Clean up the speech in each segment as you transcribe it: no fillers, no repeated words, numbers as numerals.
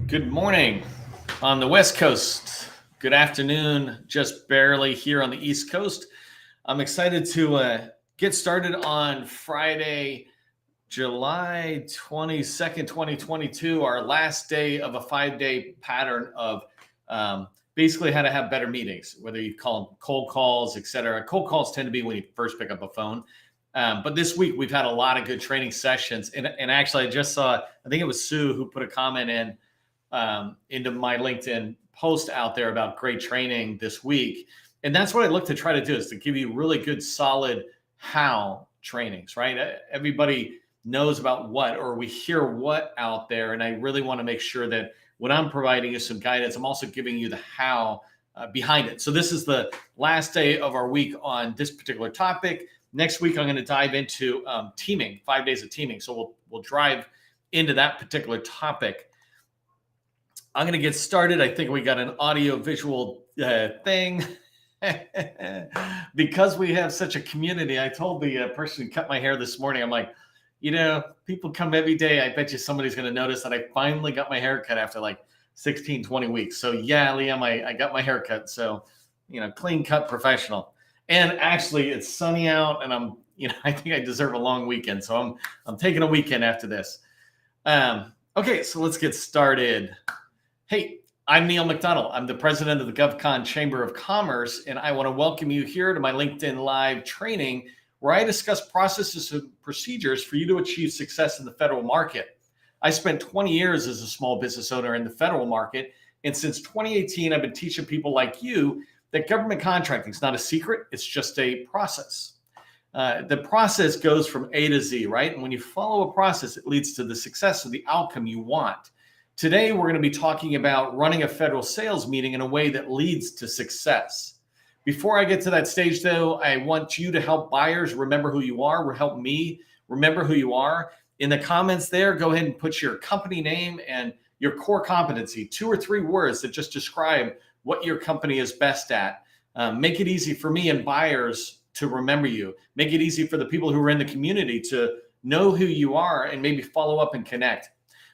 Good morning on the West Coast. Good afternoon, just barely here on the East Coast. I'm excited to get started on Friday, July 22nd, 2022, our last day of a 5-day pattern of basically how to have better meetings, whether you call them cold calls, etc. Cold calls tend to be when you first pick up a phone. But this week we've had a lot of good training sessions. And actually, I just saw, I think it was Sue who put a comment in into my LinkedIn post out there about great training this week. And that's what I look to try to do, is to give you really good, solid how trainings, right? Everybody knows about what, or we hear what out there. And I really want to make sure that when I'm providing you some guidance, I'm also giving you the how behind it. So this is the last day of our week on this particular topic. Next week, I'm going to dive into teaming, 5 days of teaming. So we'll drive into that particular topic. I'm going to get started. I think we got an audio visual thing. Because we have such a community, I told the person who cut my hair this morning, I'm like, people come every day. I bet you somebody's going to notice that I finally got my hair cut after like 16, 20 weeks. So yeah, Liam, I got my hair cut. So, clean cut professional. And actually it's sunny out and I think I deserve a long weekend. So I'm taking a weekend after this. Okay, so let's get started. Hey, I'm Neil McDonnell. I'm the president of the GovCon Chamber of Commerce, and I want to welcome you here to my LinkedIn Live training, where I discuss processes and procedures for you to achieve success in the federal market. I spent 20 years as a small business owner in the federal market, and since 2018, I've been teaching people like you that government contracting is not a secret, it's just a process. The process goes from A to Z, right? And when you follow a process, it leads to the success or the outcome you want. Today, we're going to be talking about running a federal sales meeting in a way that leads to success. Before I get to that stage, though, I want you to help buyers remember who you are, or help me remember who you are. In the comments there, go ahead and put your company name and your core competency, 2 or 3 words that just describe what your company is best at. Make it easy for me and buyers to remember you. Make it easy for the people who are in the community to know who you are and maybe follow up and connect.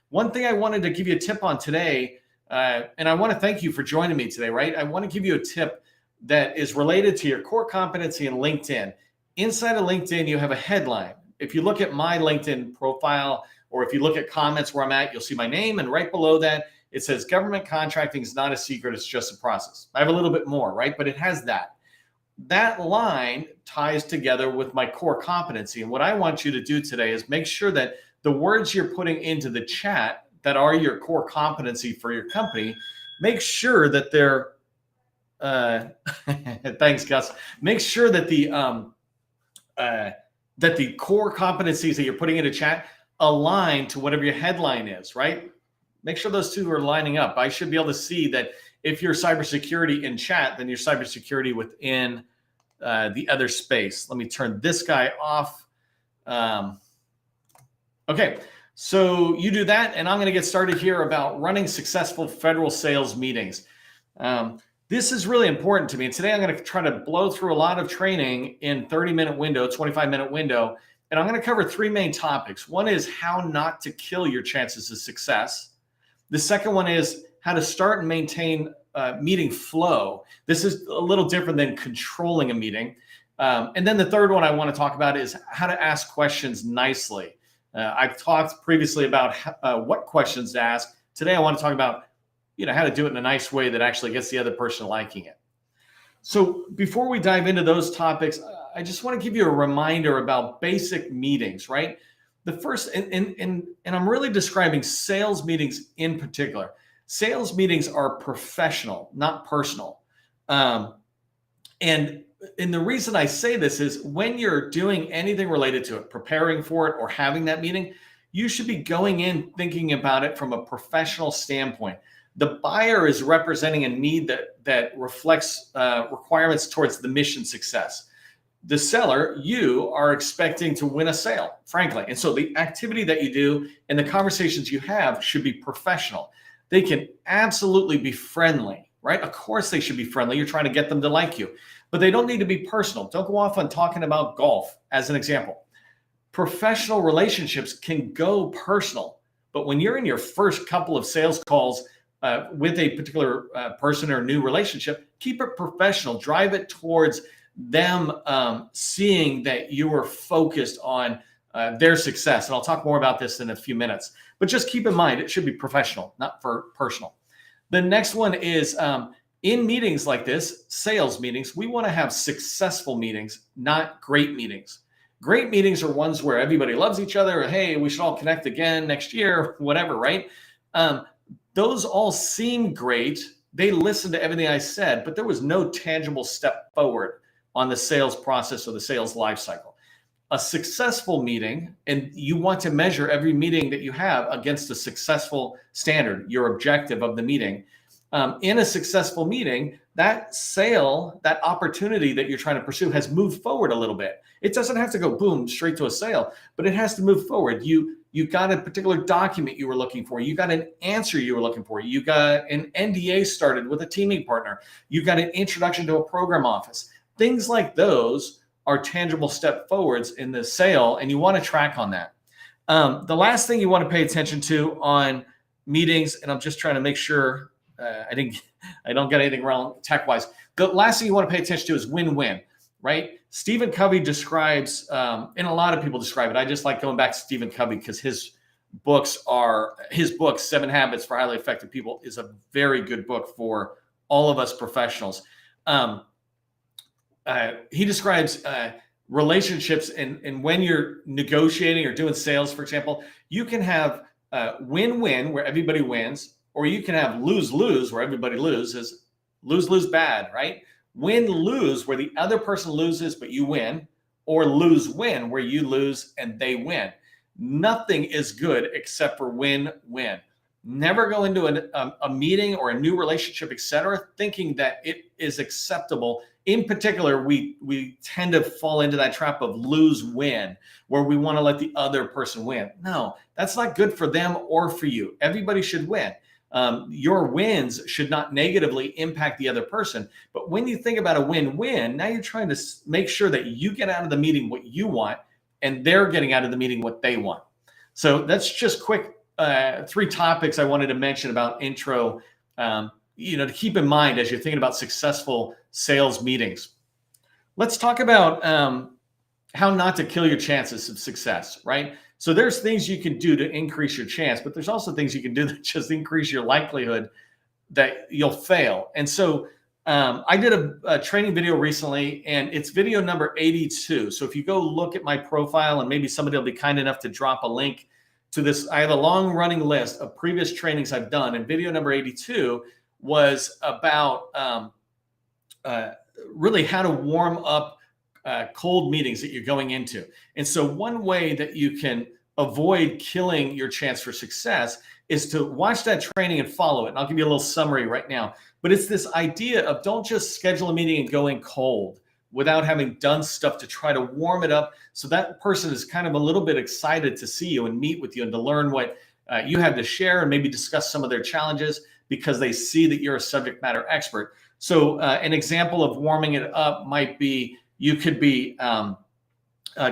One thing I wanted to give you a tip on today, and I want to thank you for joining me today, right? I want to give you a tip that is related to your core competency in LinkedIn. Inside of LinkedIn, you have a headline. If you look at my LinkedIn profile, or if you look at comments where I'm at, you'll see my name. And right below that, it says government contracting is not a secret, it's just a process. I have a little bit more, right? But it has that. That line ties together with my core competency. And what I want you to do today is make sure that the words you're putting into the chat that are your core competency for your company, make sure that they're, thanks, Gus. Make sure that the core competencies that you're putting into chat align to whatever your headline is, right? Make sure those two are lining up. I should be able to see that if you're cybersecurity in chat, then you're cybersecurity within the other space. Let me turn this guy off. Okay, so you do that, and I'm going to get started here about running successful federal sales meetings. This is really important to me. And today I'm going to try to blow through a lot of training in 30-minute window, 25-minute window. And I'm going to cover 3 main topics. One is how not to kill your chances of success. The second one is how to start and maintain meeting flow. This is a little different than controlling a meeting. And then the third one I want to talk about is how to ask questions nicely. I've talked previously about what questions to ask. Today I want to talk about how to do it in a nice way that actually gets the other person liking it. So before we dive into those topics, I just want to give you a reminder about basic meetings, right? The first, and I'm really describing sales meetings in particular. Sales meetings are professional, not personal. And the reason I say this is when you're doing anything related to it, preparing for it or having that meeting, you should be going in thinking about it from a professional standpoint. The buyer is representing a need that reflects requirements towards the mission success. The seller, you are expecting to win a sale, frankly. And so the activity that you do and the conversations you have should be professional. They can absolutely be friendly, right? Of course they should be friendly. You're trying to get them to like you, but they don't need to be personal. Don't go off on talking about golf as an example. Professional relationships can go personal. But when you're in your first couple of sales calls with a particular person or new relationship, keep it professional. Drive it towards them seeing that you are focused on their success. And I'll talk more about this in a few minutes. But just keep in mind, it should be professional, not for personal. The next one is in meetings like this, sales meetings, we want to have successful meetings, not great meetings. Great meetings are ones where everybody loves each other. Or, hey, we should all connect again next year, whatever, right? Those all seem great. They listened to everything I said, but there was no tangible step forward on the sales process or the sales life cycle. A successful meeting, and you want to measure every meeting that you have against a successful standard, your objective of the meeting. In a successful meeting, that sale, that opportunity that you're trying to pursue has moved forward a little bit. It doesn't have to go boom, straight to a sale, but it has to move forward. You got a particular document you were looking for. You got an answer you were looking for. You got an NDA started with a teaming partner. You got an introduction to a program office. Things like those are tangible step forwards in the sale, and you want to track on that. The last thing you want to pay attention to on meetings, and I'm just trying to make sure I don't get anything wrong tech-wise. The last thing you want to pay attention to is win-win, right? Stephen Covey describes, and a lot of people describe it. I just like going back to Stephen Covey because his book, 7 Habits for Highly Effective People, is a very good book for all of us professionals. He describes relationships, and when you're negotiating or doing sales, for example, you can have win-win where everybody wins, or you can have lose-lose where everybody loses. Lose-lose bad, right? Win-lose where the other person loses but you win, or lose-win where you lose and they win. Nothing is good except for win-win. Never go into a meeting or a new relationship, etc., thinking that it is acceptable. In particular, we tend to fall into that trap of lose-win, where we want to let the other person win. No, that's not good for them or for you. Everybody should win. Your wins should not negatively impact the other person. But when you think about a win-win, now you're trying to make sure that you get out of the meeting what you want, and they're getting out of the meeting what they want. So that's just quick 3 topics I wanted to mention about intro, to keep in mind as you're thinking about successful sales meetings. Let's talk about how not to kill your chances of success, right? So there's things you can do to increase your chance, but there's also things you can do that just increase your likelihood that you'll fail. And so I did a training video recently, and it's video number 82. So if you go look at my profile, and maybe somebody will be kind enough to drop a link to this, I have a long running list of previous trainings I've done, and video number 82 was about really how to warm up cold meetings that you're going into. And so one way that you can avoid killing your chance for success is to watch that training and follow it. And I'll give you a little summary right now. But it's this idea of don't just schedule a meeting and go in cold without having done stuff to try to warm it up so that person is kind of a little bit excited to see you and meet with you and to learn what you have to share and maybe discuss some of their challenges because they see that you're a subject matter expert. So an example of warming it up might be you could be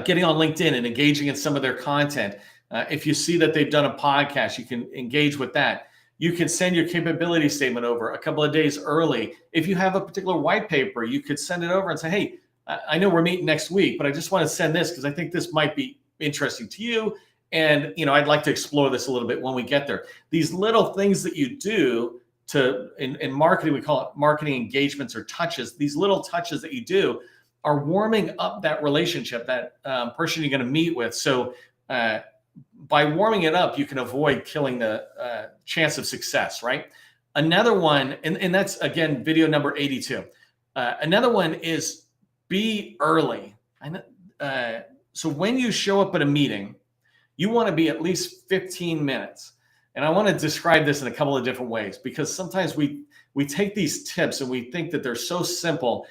getting on LinkedIn and engaging in some of their content. If you see that they've done a podcast, you can engage with that. You can send your capability statement over a couple of days early. If you have a particular white paper, you could send it over and say, hey, I know we're meeting next week, but I just want to send this because I think this might be interesting to you. And, I'd like to explore this a little bit when we get there. These little things that you do in marketing, we call it marketing engagements or touches. These little touches that you do are warming up that relationship, that person you're going to meet with. So by warming it up, you can avoid killing the chance of success, right? Another one, and that's, again, video number 82. Another one is be early. So when you show up at a meeting, you want to be at least 15 minutes. And I want to describe this in a couple of different ways, because sometimes we take these tips and we think that they're so simple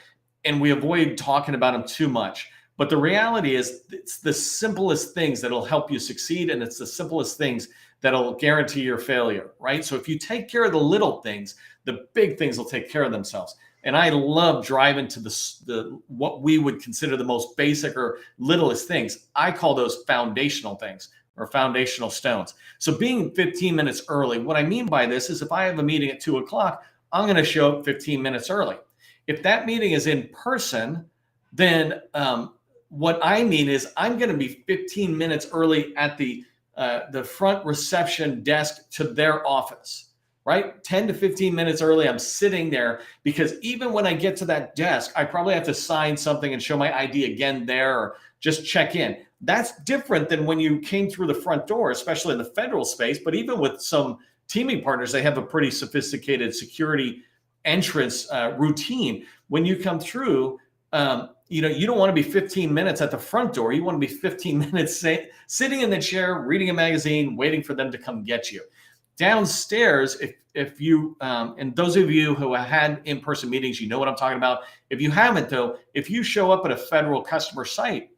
and we avoid talking about them too much. But the reality is it's the simplest things that'll help you succeed, and it's the simplest things that'll guarantee your failure, right? So if you take care of the little things, the big things will take care of themselves. And I love driving to the what we would consider the most basic or littlest things. I call those foundational things, or foundational stones. So being 15 minutes early, what I mean by this is if I have a meeting at 2 o'clock, I'm going to show up 15 minutes early. If that meeting is in person, then what I mean is I'm going to be 15 minutes early at the front reception desk to their office, right? 10 to 15 minutes early, I'm sitting there because even when I get to that desk, I probably have to sign something and show my ID again there or just check in. That's different than when you came through the front door, especially in the federal space. But even with some teaming partners, they have a pretty sophisticated security entrance routine. When you come through, you don't want to be 15 minutes at the front door. You want to be 15 minutes sitting in the chair, reading a magazine, waiting for them to come get you. Downstairs, if you, and those of you who have had in-person meetings, you know what I'm talking about. If you haven't, though, if you show up at a federal customer site,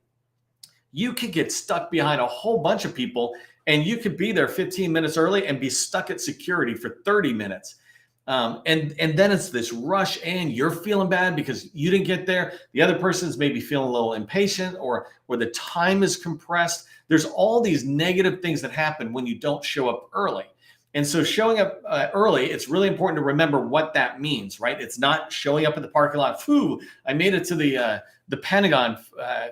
you could get stuck behind a whole bunch of people, and you could be there 15 minutes early and be stuck at security for 30 minutes. And then it's this rush and you're feeling bad because you didn't get there. The other person's maybe feeling a little impatient or the time is compressed. There's all these negative things that happen when you don't show up early. And so showing up early, it's really important to remember what that means, right? It's not showing up at the parking lot. Phew, I made it to the Pentagon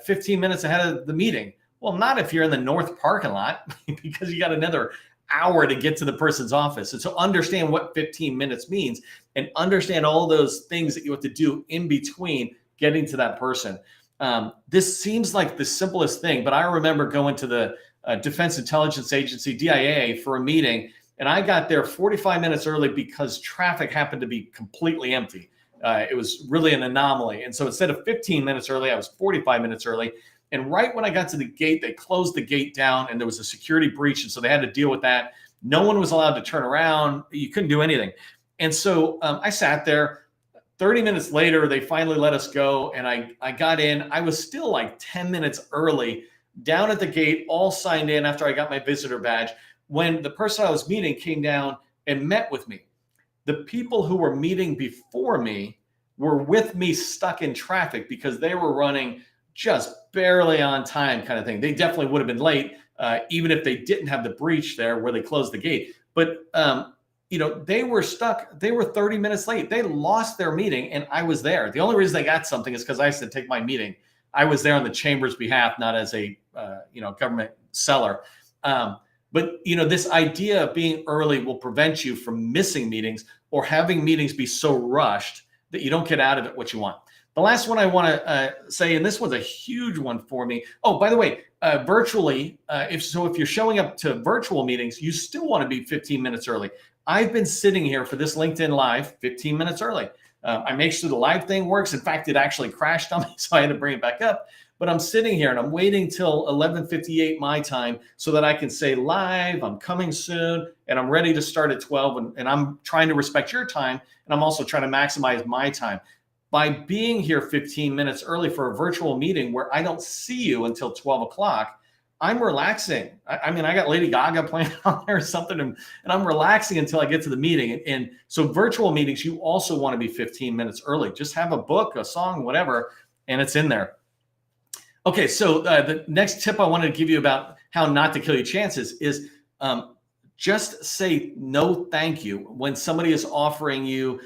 15 minutes ahead of the meeting. Well, not if you're in the north parking lot because you got another hour to get to the person's office. And so understand what 15 minutes means and understand all those things that you have to do in between getting to that person. This seems like the simplest thing, but I remember going to the Defense Intelligence Agency, DIA, for a meeting, and I got there 45 minutes early because traffic happened to be completely empty. It was really an anomaly. And so instead of 15 minutes early, I was 45 minutes early. And right when I got to the gate, they closed the gate down and there was a security breach. And so they had to deal with that. No one was allowed to turn around. You couldn't do anything. And so I sat there. 30 minutes later, they finally let us go. And I got in. I was still like 10 minutes early down at the gate, all signed in after I got my visitor badge, when the person I was meeting came down and met with me. The people who were meeting before me were with me stuck in traffic because they were running just barely on time kind of thing. They definitely would have been late, even if they didn't have the breach there where they closed the gate. But, they were stuck. They were 30 minutes late. They lost their meeting and I was there. The only reason they got something is because I said, take my meeting. I was there on the chamber's behalf, not as a, government seller. But this idea of being early will prevent you from missing meetings or having meetings be so rushed that you don't get out of it what you want. The last one I want to say, and this was a huge one for me. Oh, by the way, virtually, if you're showing up to virtual meetings, you still want to be 15 minutes early. I've been sitting here for this LinkedIn Live 15 minutes early. I make sure the live thing works. In fact, it actually crashed on me, so I had to bring it back up. But I'm sitting here and I'm waiting till 11:58 my time so that I can say live, I'm coming soon, and I'm ready to start at 12. And I'm trying to respect your time, and I'm also trying to maximize my time. By being here 15 minutes early for a virtual meeting where I don't see you until 12 o'clock, I'm relaxing. I got Lady Gaga playing on there or something, and I'm relaxing until I get to the meeting. And so virtual meetings, you also want to be 15 minutes early. Just have a book, a song, whatever, and it's in there. Okay, so the next tip I wanted to give you about how not to kill your chances is just say no thank you when somebody is offering you,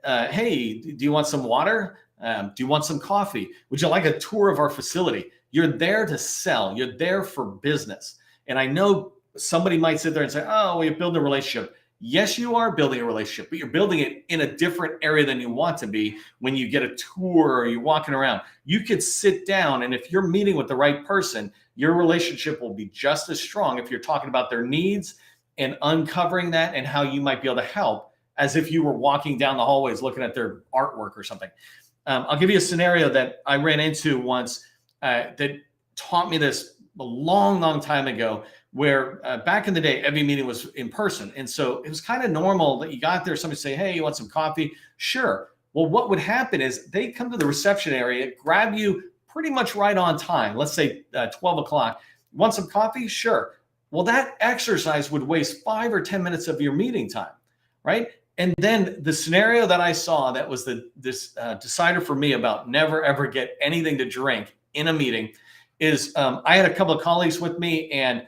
hey, do you want some water? Do you want some coffee? Would you like a tour of our facility? You're there to sell. You're there for business. And I know somebody might sit there and say, oh, we're building a relationship. Yes, you are building a relationship, but you're building it in a different area than you want to be when you get a tour or you're walking around. You could sit down, and if you're meeting with the right person, your relationship will be just as strong if you're talking about their needs and uncovering that and how you might be able to help as if you were walking down the hallways looking at their artwork or something. I'll give you a scenario that I ran into once that taught me this a long, long time ago, where back in the day, every meeting was in person. And so it was kind of normal that you got there, somebody say, hey, you want some coffee? Sure. Well, what would happen is they come to the reception area, grab you pretty much right on time. Let's say 12 o'clock. Want some coffee? Sure. Well, that exercise would waste 5 or 10 minutes of your meeting time, right? And then the scenario that I saw that was this decider for me about never, ever get anything to drink in a meeting is I had a couple of colleagues with me, and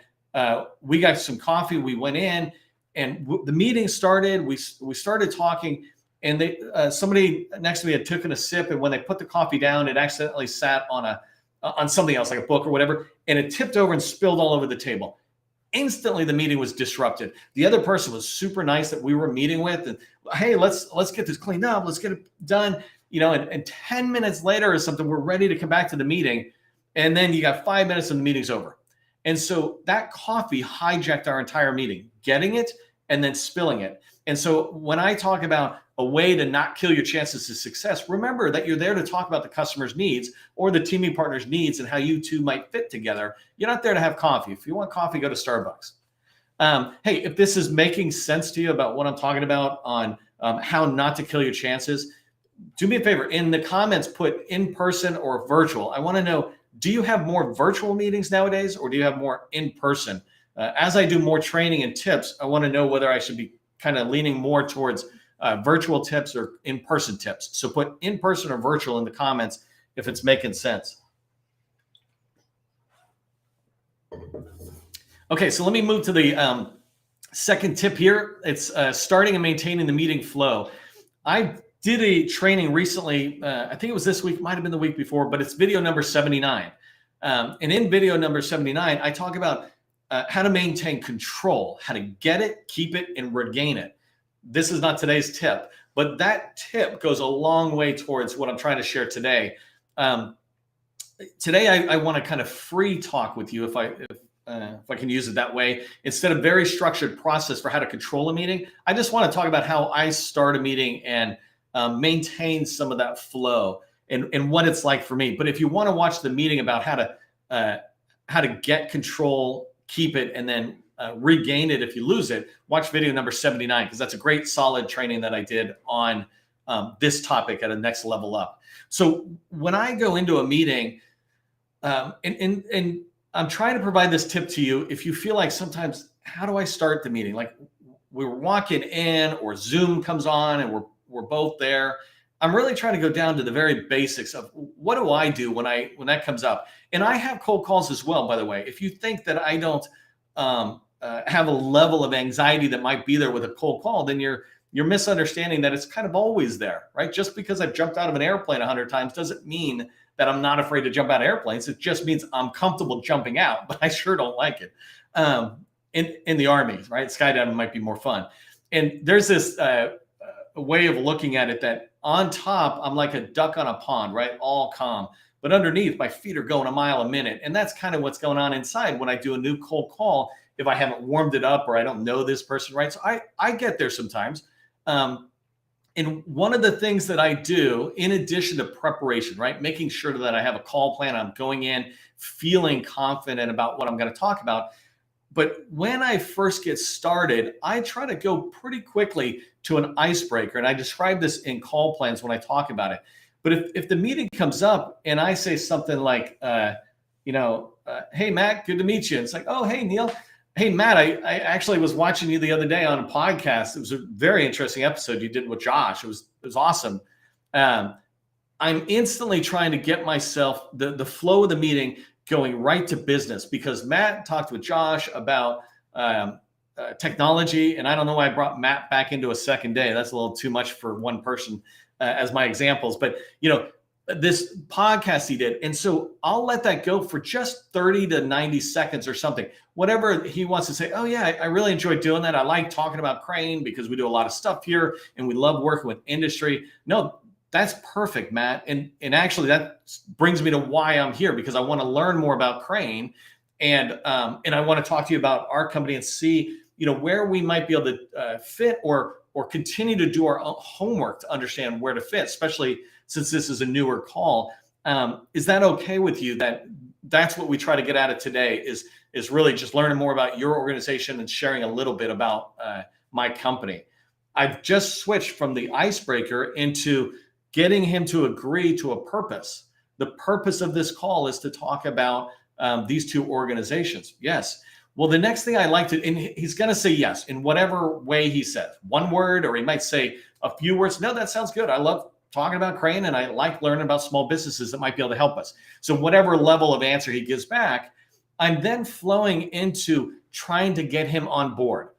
we got some coffee. We went in, and the meeting started. We started talking, and somebody next to me had taken a sip, and when they put the coffee down, it accidentally sat on something else, like a book or whatever, and it tipped over and spilled all over the table. Instantly, the meeting was disrupted. The other person was super nice that we were meeting with, and hey, let's get this cleaned up, let's get it done, and 10 minutes later or something, we're ready to come back to the meeting, and then you got 5 minutes and the meeting's over. And so that coffee hijacked our entire meeting, getting it and then spilling it. And so when I talk about a way to not kill your chances of success, remember that you're there to talk about the customer's needs or the teaming partner's needs and how you two might fit together. You're not there to have coffee. If you want coffee, go to Starbucks. Hey, if this is making sense to you about what I'm talking about on how not to kill your chances, do me a favor. In the comments, put in person or virtual. I want to know, do you have more virtual meetings nowadays, or do you have more in person? As I do more training and tips, I want to know whether I should be kind of leaning more towards virtual tips or in-person tips. So put in-person or virtual in the comments if it's making sense. Okay, so let me move to the second tip here. It's starting and maintaining the meeting flow. I did a training recently. I think it was this week, might have been the week before, but it's video number 79. And in video number 79, I talk about how to maintain control, how to get it, keep it, and regain it. This is not today's tip, but that tip goes a long way towards what I'm trying to share today. Today, I want to kind of free talk with you, if I can use it that way, instead of very structured process for how to control a meeting. I just want to talk about how I start a meeting and maintain some of that flow and what it's like for me. But if you want to watch the meeting about how to get control, keep it, and then regain it if you lose it, watch video number 79, because that's a great solid training that I did on this topic at a next level up. So when I go into a meeting, and I'm trying to provide this tip to you, if you feel like sometimes, how do I start the meeting? Like we're walking in or Zoom comes on and we're both there. I'm really trying to go down to the very basics of what do I do when that comes up. And I have cold calls as well, by the way. If you think that I don't have a level of anxiety that might be there with a cold call, then you're misunderstanding that it's kind of always there, right? Just because I've jumped out of an airplane 100 times doesn't mean that I'm not afraid to jump out of airplanes. It just means I'm comfortable jumping out, but I sure don't like it. In the Army, right? Skydiving might be more fun. And there's this way of looking at it that on top, I'm like a duck on a pond, right? All calm. But underneath, my feet are going a mile a minute. And that's kind of what's going on inside when I do a new cold call, if I haven't warmed it up or I don't know this person, right? So I get there sometimes. And one of the things that I do, in addition to preparation, right, making sure that I have a call plan, I'm going in feeling confident about what I'm going to talk about. But when I first get started, I try to go pretty quickly to an icebreaker. And I describe this in call plans when I talk about it. But if the meeting comes up and I say something like, hey, Matt, good to meet you. And it's like, oh, hey, Neil. Hey, Matt, I actually was watching you the other day on a podcast. It was a very interesting episode you did with Josh. It was awesome. I'm instantly trying to get myself, the flow of the meeting going right to business, because Matt talked with Josh about technology. And I don't know why I brought Matt back into a second day. That's a little too much for one person as my examples. But, this podcast he did. And so I'll let that go for just 30 to 90 seconds or something, whatever he wants to say. Oh yeah, I really enjoy doing that. I like talking about Crane because we do a lot of stuff here and we love working with industry. No, that's perfect, Matt. And actually that brings me to why I'm here, because I want to learn more about Crane. And I want to talk to you about our company and see, where we might be able to fit or continue to do our own homework to understand where to fit, especially since this is a newer call. Is that okay with you? That's what we try to get at it today is really just learning more about your organization and sharing a little bit about my company. I've just switched from the icebreaker into getting him to agree to a purpose. The purpose of this call is to talk about these two organizations. Yes. Well, the next thing I like to, and he's going to say yes in whatever way he says, one word, or he might say a few words. No, that sounds good. I love talking about Crane and I like learning about small businesses that might be able to help us. So whatever level of answer he gives back, I'm then flowing into trying to get him on board.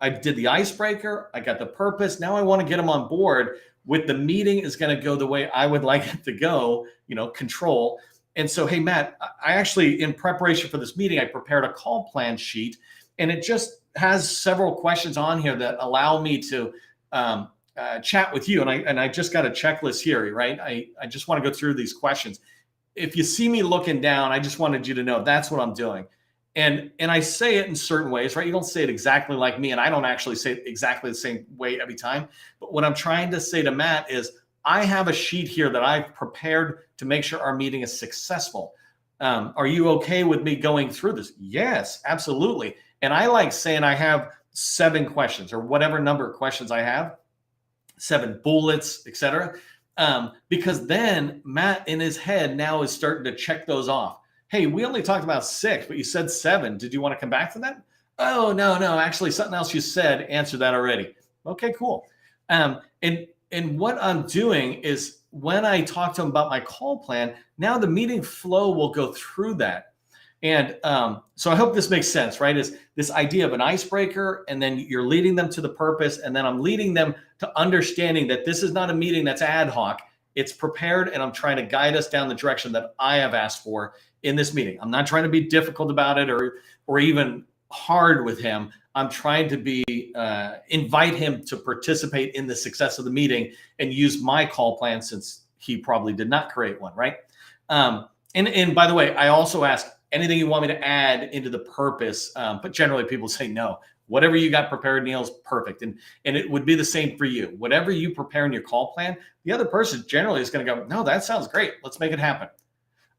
I did the icebreaker, I got the purpose. Now I want to get him on board with the meeting is going to go the way I would like it to go, control. And so, hey, Matt, I actually, in preparation for this meeting, I prepared a call plan sheet, and it just has several questions on here that allow me to chat with you. And I just got a checklist here, right? I just want to go through these questions. If you see me looking down, I just wanted you to know that's what I'm doing. And I say it in certain ways, right? You don't say it exactly like me, and I don't actually say it exactly the same way every time. But what I'm trying to say to Matt is, I have a sheet here that I've prepared to make sure our meeting is successful. Are you okay with me going through this? Yes, absolutely. And I like saying I have 7 questions or whatever number of questions I have, 7 bullets, etc. Because then Matt in his head now is starting to check those off. Hey, we only talked about 6, but you said 7. Did you want to come back to that? Oh, no, actually something else you said answered that already. Okay, cool. And what I'm doing is when I talk to him about my call plan, now the meeting flow will go through that. And so I hope this makes sense, right? Is this idea of an icebreaker, and then you're leading them to the purpose, and then I'm leading them to understanding that this is not a meeting that's ad hoc. It's prepared, and I'm trying to guide us down the direction that I have asked for in this meeting. I'm not trying to be difficult about it or even hard with him. I'm trying to be invite him to participate in the success of the meeting and use my call plan, since he probably did not create one, right? And by the way, I also ask anything you want me to add into the purpose, but generally people say no. Whatever you got prepared, Neil, is perfect. And it would be the same for you. Whatever you prepare in your call plan, the other person generally is going to go, no, that sounds great. Let's make it happen.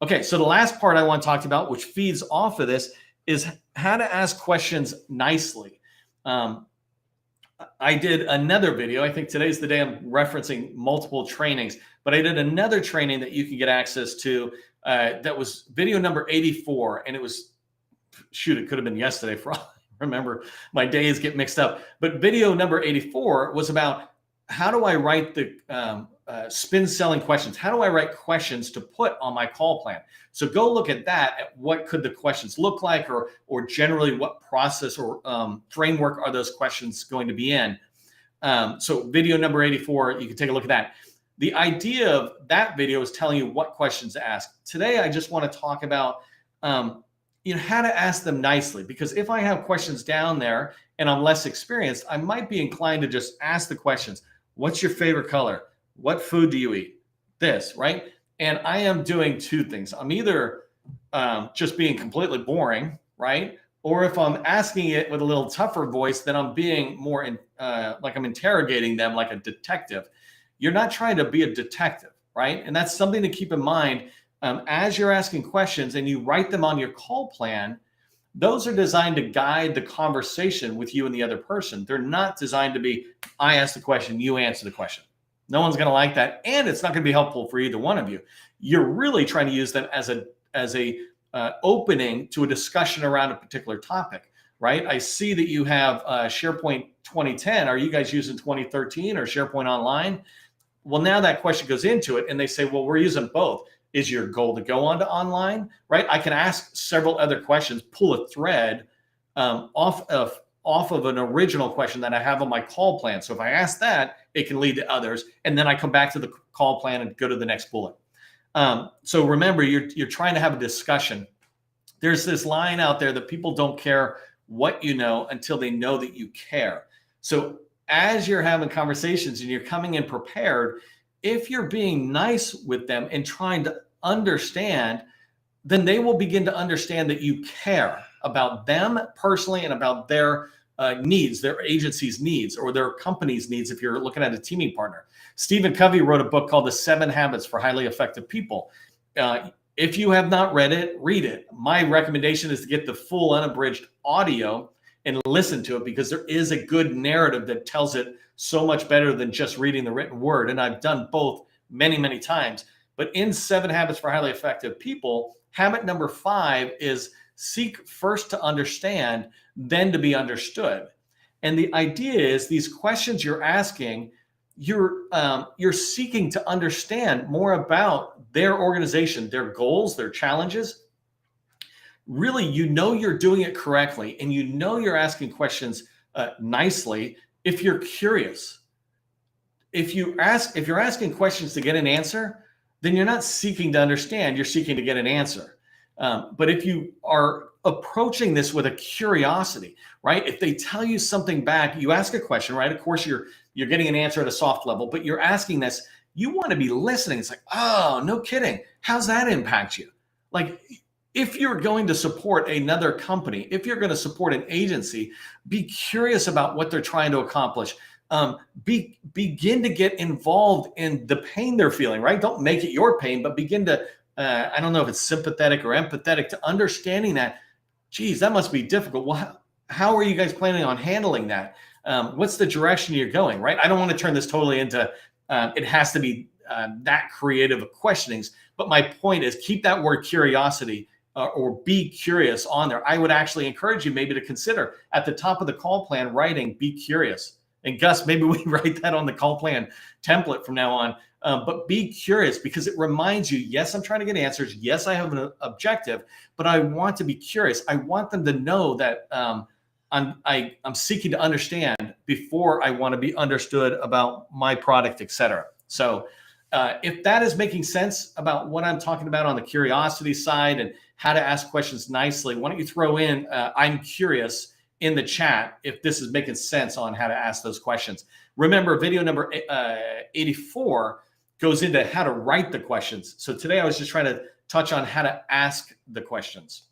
Okay, so the last part I want to talk about, which feeds off of this, is how to ask questions nicely. I did another video. I think today's the day I'm referencing multiple trainings, but I did another training that you can get access to that was video number 84. And it was, it could have been yesterday for all I remember. My days get mixed up. But video number 84 was about how do I write the spin selling questions? How do I write questions to put on my call plan? So go look at that, at what could the questions look like, or generally what process or framework are those questions going to be in. So video number 84, you can take a look at that. The idea of that video is telling you what questions to ask. Today, I just want to talk about how to ask them nicely, because if I have questions down there and I'm less experienced, I might be inclined to just ask the questions. What's your favorite color? What food do you eat? This, right? And I am doing 2 things. I'm either just being completely boring, right? Or if I'm asking it with a little tougher voice, then I'm being more like I'm interrogating them like a detective. You're not trying to be a detective, right? And that's something to keep in mind as you're asking questions and you write them on your call plan. Those are designed to guide the conversation with you and the other person. They're not designed to be, I ask the question, you answer the question. No one's going to like that, and it's not going to be helpful for either one of you. You're really trying to use them as a opening to a discussion around a particular topic, right? I see that you have SharePoint 2010. Are you guys using 2013 or SharePoint Online? Well, now that question goes into it, and they say, well, we're using both. Is your goal to go on to online, right? I can ask several other questions, pull a thread off of an original question that I have on my call plan. So if I ask that, it can lead to others. And then I come back to the call plan and go to the next bullet. So remember, you're trying to have a discussion. There's this line out there that people don't care what you know until they know that you care. So as you're having conversations and you're coming in prepared, if you're being nice with them and trying to understand, then they will begin to understand that you care about them personally and about their needs, their agency's needs, or their company's needs if you're looking at a teaming partner. Stephen Covey wrote a book called The 7 Habits for Highly Effective People. If you have not read it, read it. My recommendation is to get the full unabridged audio and listen to it, because there is a good narrative that tells it so much better than just reading the written word. And I've done both many, many times. But in 7 Habits for Highly Effective People, habit number 5 is seek first to understand, then to be understood. And the idea is these questions you're asking, you're seeking to understand more about their organization, their goals, their challenges. really, you're doing it correctly, and you're asking questions nicely if you're curious. If you're asking questions to get an answer, then you're not seeking to understand, you're seeking to get an answer. But if you are approaching this with a curiosity, right? If they tell you something back, you ask a question, right? Of course, you're getting an answer at a soft level, but you're asking this, you want to be listening. It's like, oh, no kidding. How's that impact you? Like, if you're going to support another company, if you're going to support an agency, be curious about what they're trying to accomplish. Begin to get involved in the pain they're feeling, right? Don't make it your pain, but begin to, I don't know if it's sympathetic or empathetic to understanding that, geez, that must be difficult. Well, how are you guys planning on handling that? What's the direction you're going, right? I don't want to turn this totally into, it has to be that creative of questionings, but my point is keep that word curiosity or be curious on there. I would actually encourage you maybe to consider at the top of the call plan writing, be curious. And Gus, maybe we write that on the call plan template from now on. But be curious because it reminds you, yes, I'm trying to get answers. Yes, I have an objective, but I want to be curious. I want them to know that I'm seeking to understand before I want to be understood about my product, et cetera. So if that is making sense about what I'm talking about on the curiosity side and how to ask questions nicely, why don't you throw in I'm curious in the chat if this is making sense on how to ask those questions. Remember, video number 84 goes into how to write the questions. So today I was just trying to touch on how to ask the questions.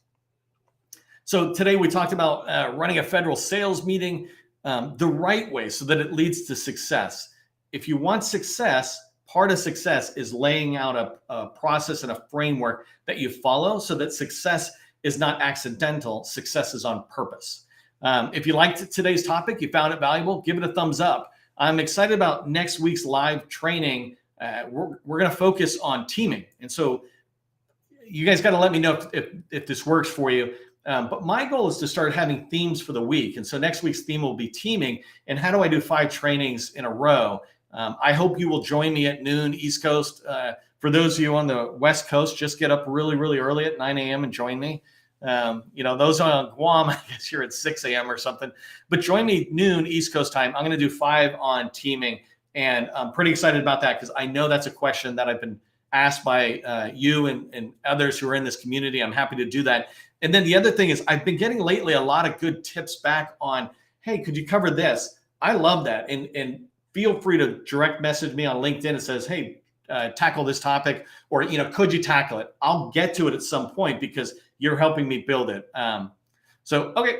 So today we talked about running a federal sales meeting the right way so that it leads to success. If you want success, part of success is laying out a process and a framework that you follow so that success is not accidental, success is on purpose. If you liked today's topic, you found it valuable, give it a thumbs up. I'm excited about next week's live training. We're going to focus on teaming. And so you guys got to let me know if this works for you. But my goal is to start having themes for the week. And so next week's theme will be teaming. And how do I do 5 trainings in a row? I hope you will join me at noon East Coast. For those of you on the West Coast, just get up really, really early at 9 a.m. and join me. Those on Guam, I guess you're at 6 a.m. or something, but join me noon East Coast time. I'm going to do 5 on teaming, and I'm pretty excited about that because I know that's a question that I've been asked by you and others who are in this community. I'm happy to do that. And then the other thing is I've been getting lately a lot of good tips back on, hey, could you cover this? I love that. And feel free to direct message me on LinkedIn and says, hey, tackle this topic, or, could you tackle it? I'll get to it at some point because you're helping me build it. Okay.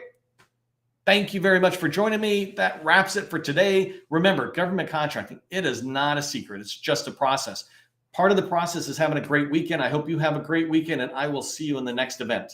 Thank you very much for joining me. That wraps it for today. Remember, government contracting, it is not a secret. It's just a process. Part of the process is having a great weekend. I hope you have a great weekend, and I will see you in the next event.